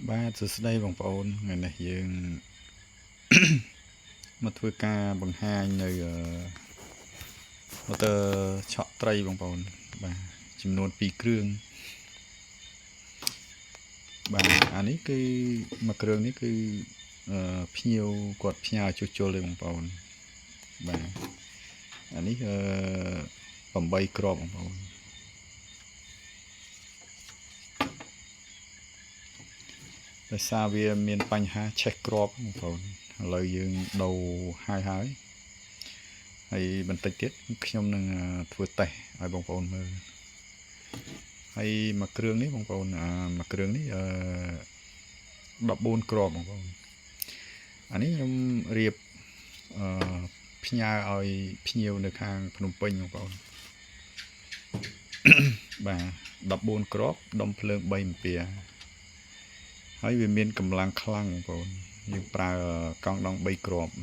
បាទសួស្តីបងប្អូនថ្ងៃនេះយើងមកធ្វើការបង្ហាញនៅម៉ូទ័រឆក់ត្រីបងប្អូនបាទចំនួន2គ្រឿងបាទអានេះគឺមួយគ្រឿងនេះគឺភ្ញៀវគាត់ផ្ញើជួសជុលទេបងប្អូនបាទអានេះ8គ្រាប់បងប្អូនដោយសារវាមានបញ្ហាឆេះគ្រាប់បងប្អូនឥឡូវយើងដូរហើយបន្តិចទៀតខ្ញុំនឹងធ្វើតេស្តឲ្យបងប្អូនមើលហើយមួយគ្រឿងនេះបងប្អូនមួយគ្រឿងនេះ14គ្រាប់បងប្អូនអានេះខ្ញុំរៀបផ្ញើឲ្យភ្ញៀវនៅខាងភ្នំពេញបងប្អូនបាទ14គ្រាប់ដុំភ្លើង3អាំពែហើយវាមានកម្លាំងខ្លាំងបងប្អូនយើងប្រើកង់ដង3គ្រាប់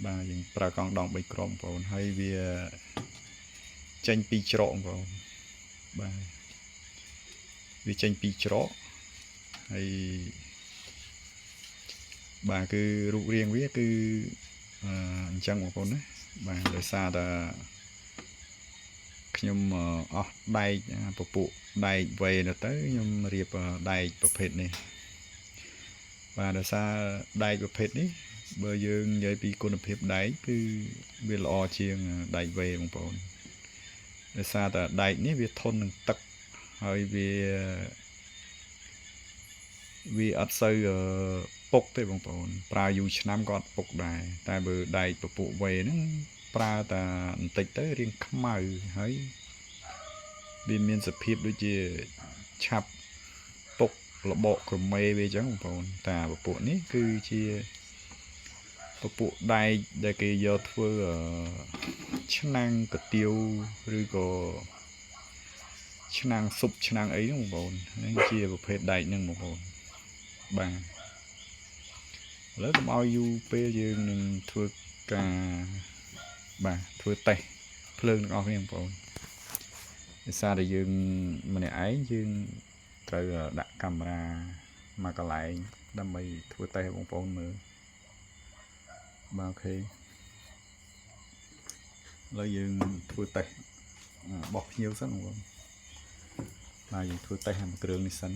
បាទយើងប្រើកង់ដង3គ្រាប់បងប្អូនហើយវាចេញពីច្រកបងប្អូនបាទវាចេញពីច្រកហើយបាទគឺរូបរាងវាគឺអញ្ចឹងបងប្អូនណាបាទដោយសារតែខ្ញុំអស់ដែកពពួកដែកវេទៅខ្ញុំរៀបដែកប្រភេទនេះបាទដោយសារដែកប្រភេទនេះបើយើងនិយាយពីគុណភាពដែកគឺវាល្អជាងដែកវេបងប្អូនដោយសារតែដែកនេះវាធន់នឹងទឹកហើយវាអត់សូវពុកទេបងប្អូនប្រើយូរឆ្នាំក៏អត់ពុកដែរតែបើដែកពពួកវេហ្នឹងប្រើតែបន្តិចទៅរាងខ្មៅហើយវាមានសភាពដូចជាឆាប់ពុកលបកក្រមេវាអញ្ចឹងបងប្អូនតែពពួកនេះគឺជាពពួកដែកដែលគេយកធ្វើឆ្នាំងកាទៀវឬក៏ឆ្នាំងស៊ុបឆ្នាំងអីហ្នឹងបងប្អូននេះជាប្រភេទដែកហ្នឹងបងប្អូនបាទឥឡូវកុំឲ្យយូរពេលយើងនឹងធ្វើការបាទធ្វើតេស្តភ្លើងទាំងអស់គ្នាបងប្អូនដោយសារតែយើងម្នាក់ឯងយើងត្រូវដាក់កាមេរ៉ាមកកន្លែងដើម្បីធ្វើតេស្តឲ្យបងប្អូនមើលបាទអូខេឥឡូវយើងធ្វើតេស្តបោះភ្ញៀវសិនបងប្អូនបាទយើងធ្វើតេស្តឲ្យគ្រឿងនេះសិន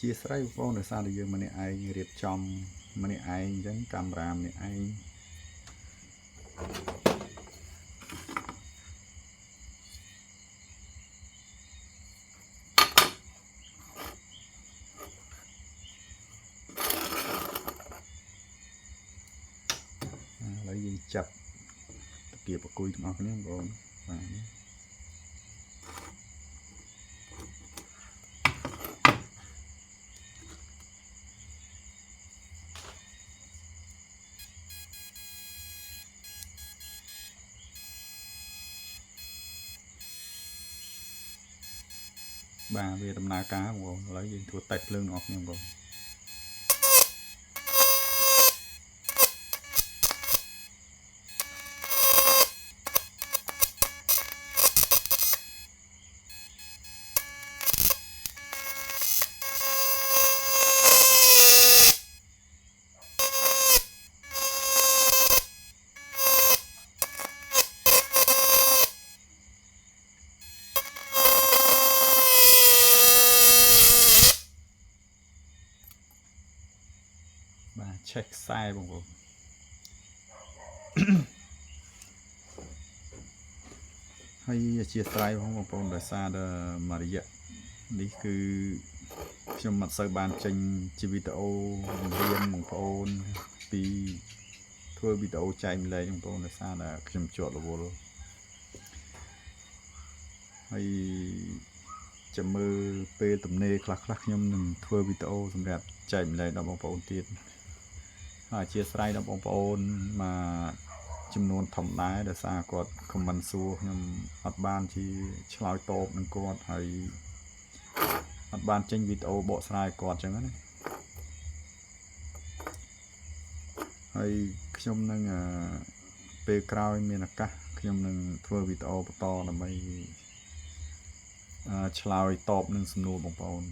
ជាស្រ័យបងប្អូនដោយសារតែយើងម្នាក់ឯងរៀបចំម្នាក់ឯងអញ្ចឹងកាមេរ៉ាម្នាក់ឯងឥឡូវយើងចាប់តាគៀបប្រគុយទាំងអស់គ្នាបងប្អូនបាទបាទវាដំណើរការបងប្អូនឥឡូវយើងធ្វើតេស្តភ្លើងរបស់ខ្ញុំបងបាទឆេះខ្សែបងប្អូនហើយអធិស្ឋានបងប្អូនដោយសារតែមួយរយៈនេះគឺខ្ញុំមិនសូវបានចេញជាវីដេអូបង្រៀនបងប្អូនពីធ្វើវីដេអូចែកម្លែកបងប្អូនដោយសារតែខ្ញុំជាប់រវល់ហើយ จะมือเปรตุ่มเนคลักๆยมหนึ่งทัวร์วิดีโอสำหรับใจมันเลยดับบองปอนตีนเชียร์สไลด์ดับบองปอนมาจำนวนทำได้แต่ซากดคอมมันซัวยมอัดบ้านที่ชลอยโตบนั่งกอดให้อัดบ้านเจงวิดีโอโบสไลด์กอดจังนั้นให้ขยมนึงเปรกราวมีนักกะขยมนึงทัวร์วิดีโอต่อแล้วไม่ชลอยตอบหนึ่งสำนวนบองปอน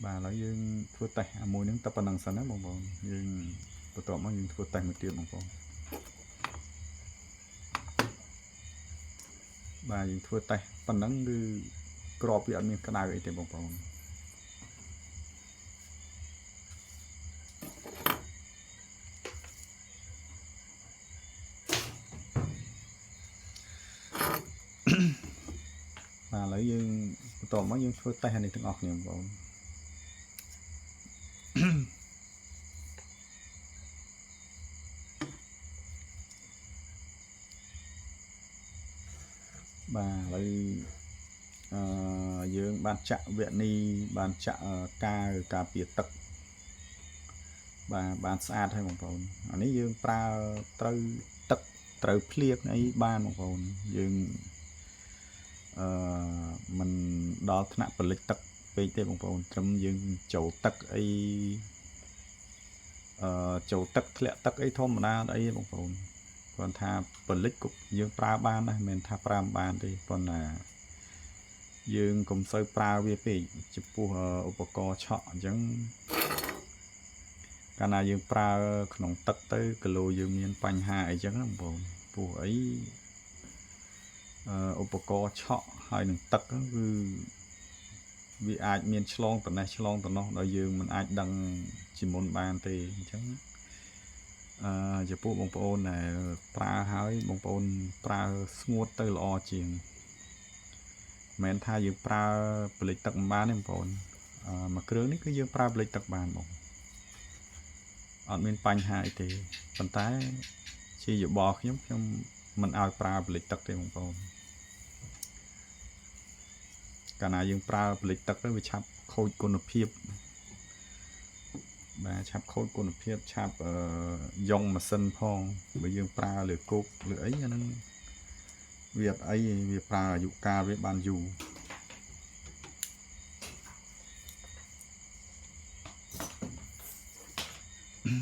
bà nói dương thua tay mùi những tập năng sẵn á bông bông dương bắt đầu mang dương thua tay một tiếng bông bông bà dương thua tay phần năng cứ crop bị ăn miếng cái nào vậy thì bông bông bà lấy dương bắt đầu mang dương thua tay này từng ngọt nhiều bông bà lấy dương ban chạ viện ni ban chạ ca bìa tật bà ban xa thôi bông bông anh ấy dương pra trâu tật trâu phliep ấy ban bông bông dương mình đó thằng nào lịch tật về thế bông bông trong dương chầu tật ấy chầu tật lẹ tật ấy thôi mà na đấy bông bông còn tha phần lịch cục dương pra ban đây mình tha pra ban đi còn là dương cùng soi pra về về chụp phù upco chọn giống cái nào dương pra nòng tật tới cái lô dương miền panh hai giống bông bông phù ấy upco chọn hai nòng tật cứ vì ai miền chlong tận này chlong tận nó đòi dương mình ai đăng chỉ muốn bàn thì chẳngจะพูดบางปอนเนี่ยปลาหายบางปอนปลาสงวดเตยลอเจียงแม้นถ้าอยู่ปลาผลิตตักบ้านเนี่ยบางปอนมาเครื่องนี้ก็ยังปลาผลิตตักบ้านบอกอันเป็นปัญหาไอ้ที่ปัญหาชีอยู่บ่อขึ้นยังมันเอาปลาผลิตตักเต็มบางปอนการนายังปลาผลิตตักด้วยวิชาโคตรคุณภาพbà chắp khối côn phiếp chắp dòng mà sân phong bởi dương pra lửa cục lửa ấy cho nên việc ấy việc pra dụ ca với ban dù mà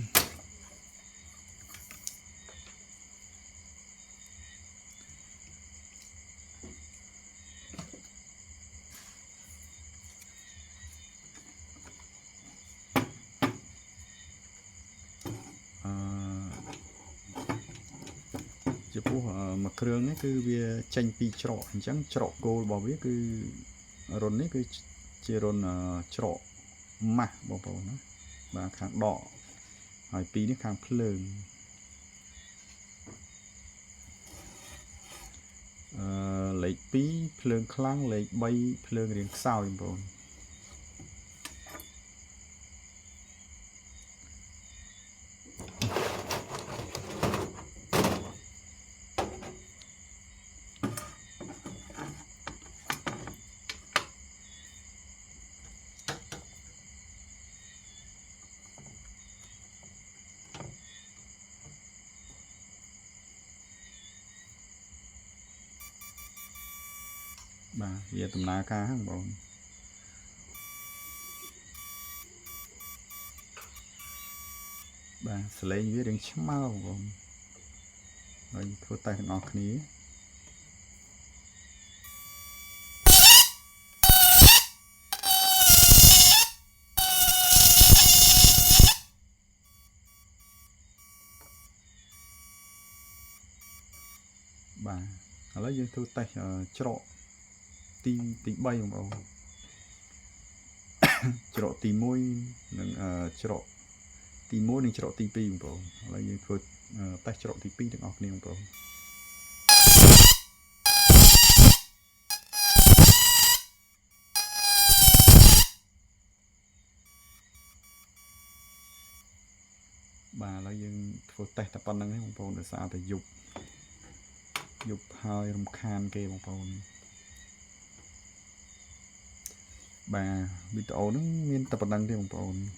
เครื่อง នេះ គឺវាចេញពីច្រកអញ្ចឹងច្រកគោលរបស់វាគឺរុននេះគឺជារុនច្រកម៉ាស់បងប្អូនណាបាទខាងដកហើយពីរនេះខាងភ្លើងលេខ2ភ្លើងខ្លាំងលេខ3ភ្លើងរាងខ្សោយបងប្អូនបាទវាដំណើរការហ្នឹងបងបាទសលេងវារៀងឆ្មើបងហើយធ្វើតែទាំងអស់គ្នាបាទឥឡូវយើងធ្វើតែច្រកទី3បងប្អូនច្រកទី1និងច្រកទី1និងច្រកទី2បងប្អូនឥឡូវយើងធ្វើតេស្តច្រកទី2ទាំងអស់គ្នាបងប្អូន bà là dương phô test tập năng ấy bông bồn để sao thì dục hơi rung khan kia bông bồn bà video nó miên tập năng đi bông bồn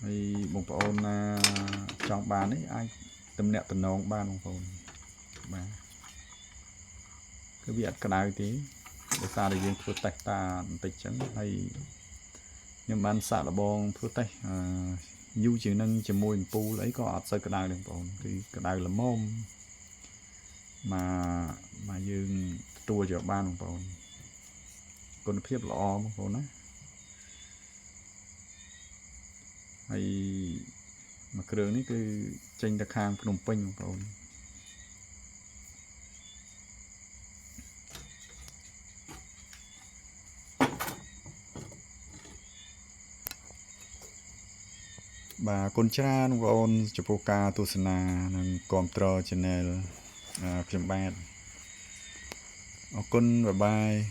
thì bông bồn trong bàn ấy ai tâm nẹt tận nông ban bông bồn bà cái việc cái nào tí để sao để dương phô test ta tịch chẳng hay nhưng mà ăn xạ là bông phô test du chừng nâng chừng môi pu lấy có ọt sơ cái đài đường bồn thì cái đài là môm mà dương tua cho ban đường bồn còn phiếp lọ bồn á hay mà cái đường này cứ tranh đặc hàng Phnom Penh bồn bà con cha nó bồn chụp ca tu sna nâng control channel phim bad con bye bye